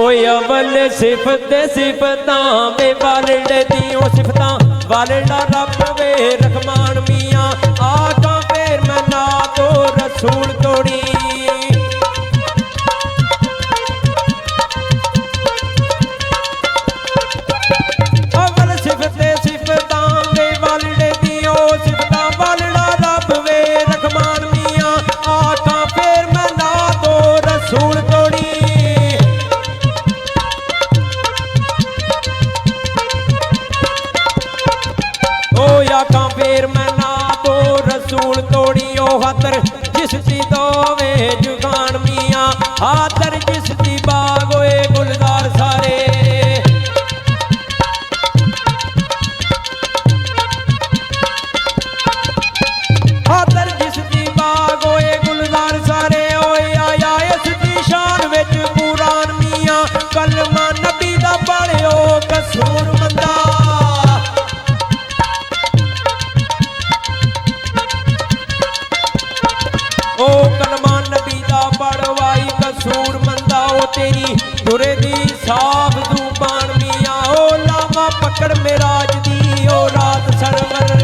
ओए अवल सिफत सिफतां वे वालड़े दियों सिफतां वालड़ा रब वे रहमान मियां आका फिर मैं ना तो रसूल तोड़ी अवल सिफत सिफतां वे वालड़े दियों सिफतां वालड़ा रब वे रहमान मियां आका फिर मैं ना तो रसूल तोड़ी आका फिर मैं ना तो रसूल तोड़ी ओ हादर जिस दी दोवे जुगान मियां हादर जिस दी बाग होए गुलजार सारे हादर जिस दी बाग होए गुलजार सारे ओए आया इस दी शान विच कुरान मियां कलमा नबी दा पढ़ियो कसूर मंदा ओ कलमा नबी दा पढ़वाई कसूर मंदा ओ तेरी दुरे दी साफ जुबान मियां ओ लामा पकड़ मेराज दी ओ रात सरवर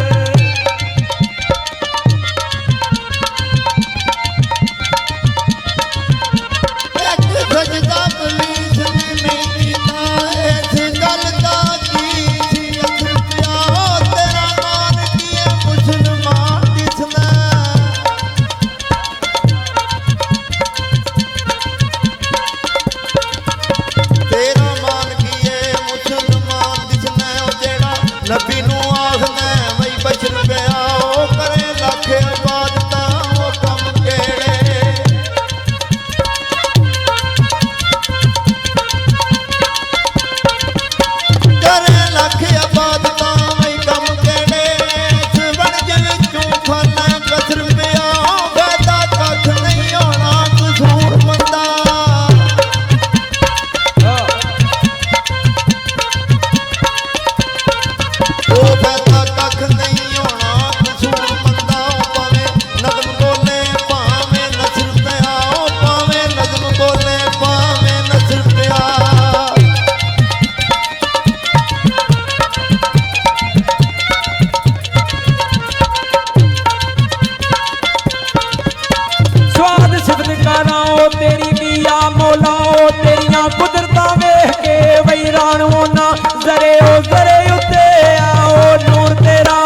तेरी मिया मौला ओ तेरिया कुदरतां वेख के वैरान होना जरे उत्ते आओ नूर तेरा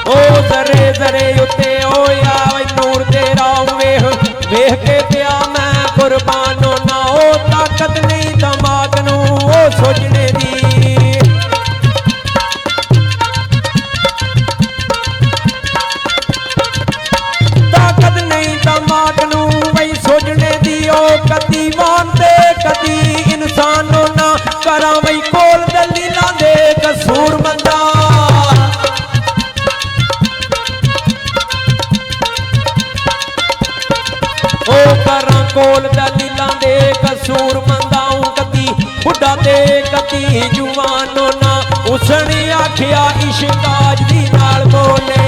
ओ जरे उत्ते ओ आओ नूर तेरा वेख के पिया मैं कुर्बान होना ओ ताकत नहीं दिमाग नूं ओ सोचने दी कदी मानते कदी इंसान ना करा वही कोल दलीलां दे कसूर मंदा ओ करा कोल दलीलां दे कसूर मंदा कदी बुढ़ा ते कदी जुवान ना उसने आखिया इश्क आज दी नाल बोले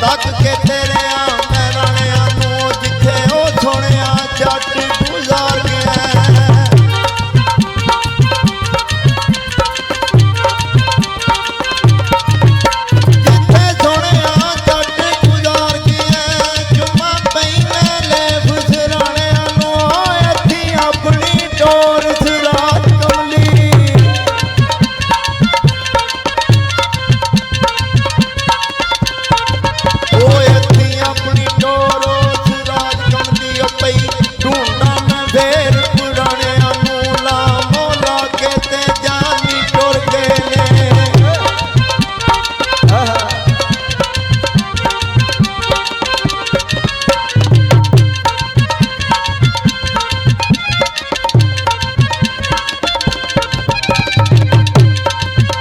तक के तेरे मैं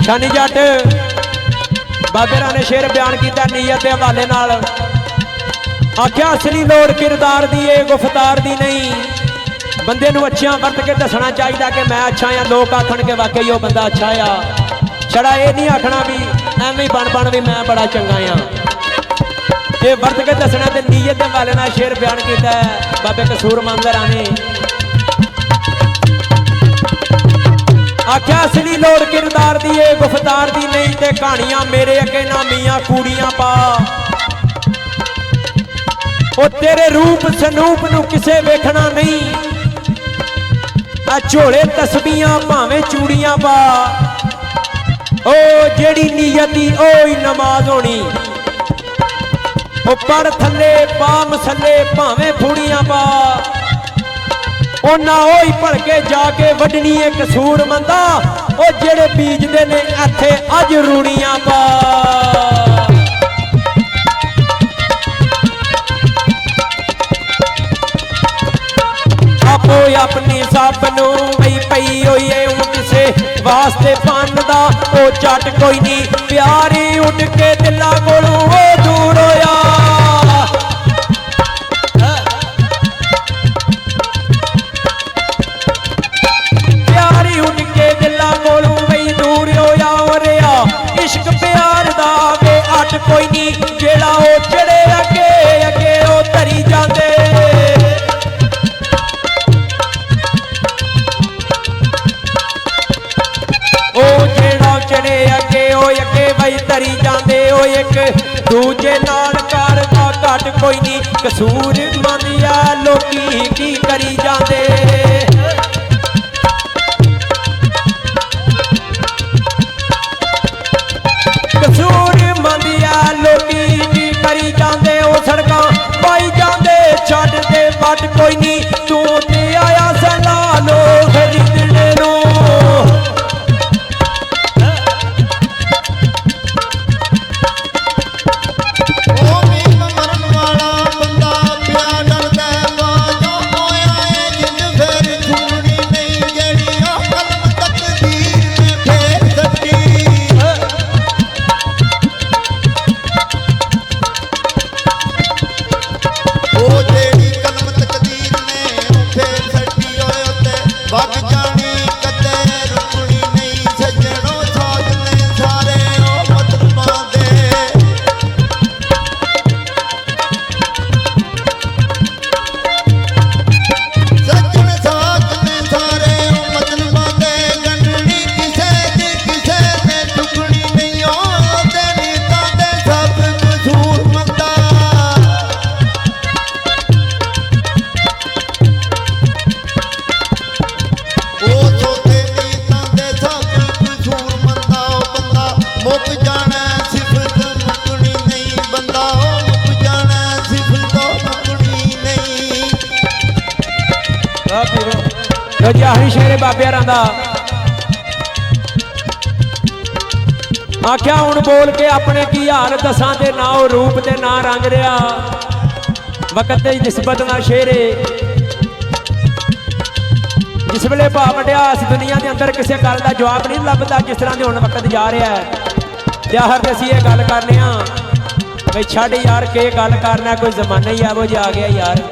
शानी जट बाबे ने शेर बयान किया नीयत के हवाले नाल। आख्या असली लोड़ किरदार दी है, गुफ्तार दी नहीं। बंदे नूं अच्छियां वरत के दसना चाहिए कि मैं अच्छा हाँ, लोग आखण के वाकई वो बंदा अच्छा आ। छड़ा ये नहीं आखना भी एवं बन भी मैं बड़ा चंगा हाँ। ये वरत के दसना तो नीयत के हवाले नाल शेर बयान किया बाबे कसूरमंद ने। आख्या असली लोड़ किरदार दी है, गुफ्तार दी नहीं। ते कहानियां मेरे अगे ना मियां कूड़ियां पा। ओ तेरे रूप सनूप नूं किसे वेखना नहीं। आ झोले तस्बीहां भावें चूड़ियां पा। ओ जेड़ी नीयती ओ ही नमाज होनी। ओ पढ़ थले पा मसले भावें फूड़ियां पा। उन्ना ही भड़के जाके वड्डनी है कसूरमंदा। ओ जेड़े बीजदे ने इत्थे अज रूड़ियां पा। आपो अपनी सब नूं पई पई होई है किसे वास्ते बनदा। ओ झट कोई नहीं प्यारी उठ के दिलां कोलों ओ दूर होया। इश्क प्यार दा वे अट कोई नहीं जेड़ा ओ चढ़े अगे अगे ओ तरी जांदे। ओ जेड़ा चढ़े अगे ओ अगे वही तरी जांदे। ओ एक दूजे नाल करदा घट कोई नहीं कसूर मंदिया लोकी की करी जांदे। कसूर मंदिया लोकी की करी जांदे। ओ सड़कां पाई जांदे छड्ड दे बट कोई नहीं तू ते आया सला लो खरीदने नूं। शेरे बाबे दा आख्या हुण बोल के अपने की हाल दसा ते ना ओ रूप ते ना रंग रहा। वक्त की निस्बत ना शेरे जिस वेले भा वड्या इस दुनिया के अंदर किसी गल का जवाब नहीं लभदा। जिस तरह से हुण वक्त जा रहा है त्याहर असीं ये गल करने भाई छड्ड यार के गल करना कोई जमाना ही आवो जी आ गया यार।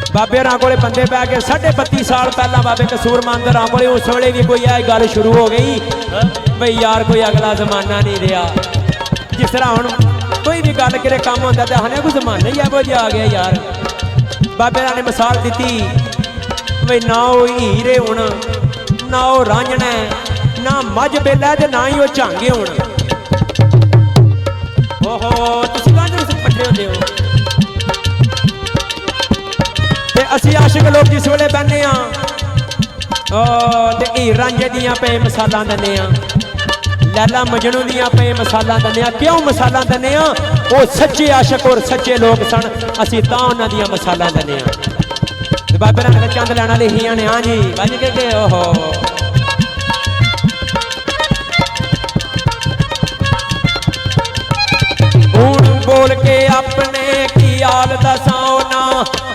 बाबे होरां कोले बंदे पै गए 32.5 साल पहला बाबे कसूरमंद होरां कोले उस वेले भी कोई यह गल शुरू हो गई भाई यार कोई अगला जमाना नहीं रहा। जिस तरह हुण कोई भी गल करे काम होंदा ते आखने कोई जमाना ही आवो जी आ गया यार। बाबे होरां ने मिसाल दी भाई ना वो हीरे हुण ना वो रांझणा ना मझ बेला ते ना ही वो झांगे हुण। ओहो तुसीं काहदे पट्ठे होंदे हो। असी आशिक लोग जिस वेले बहने हीर रांझे दियां पे मिसालां दिंदे लैला मजनू दियां पे मिसालां दिंदे। क्यों मिसालां दिंदे वो सच्चे आशिक और सच्चे लोग सन असी तां उन्हां दियां मिसालां दिंदे। बाबे ने चंद लैना लिखियां ने। हाँ जी बज के ओहो हुण बोल के अपने की हाल दसाओ ना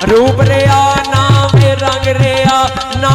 रूप रिया ना वे रंग रिया ना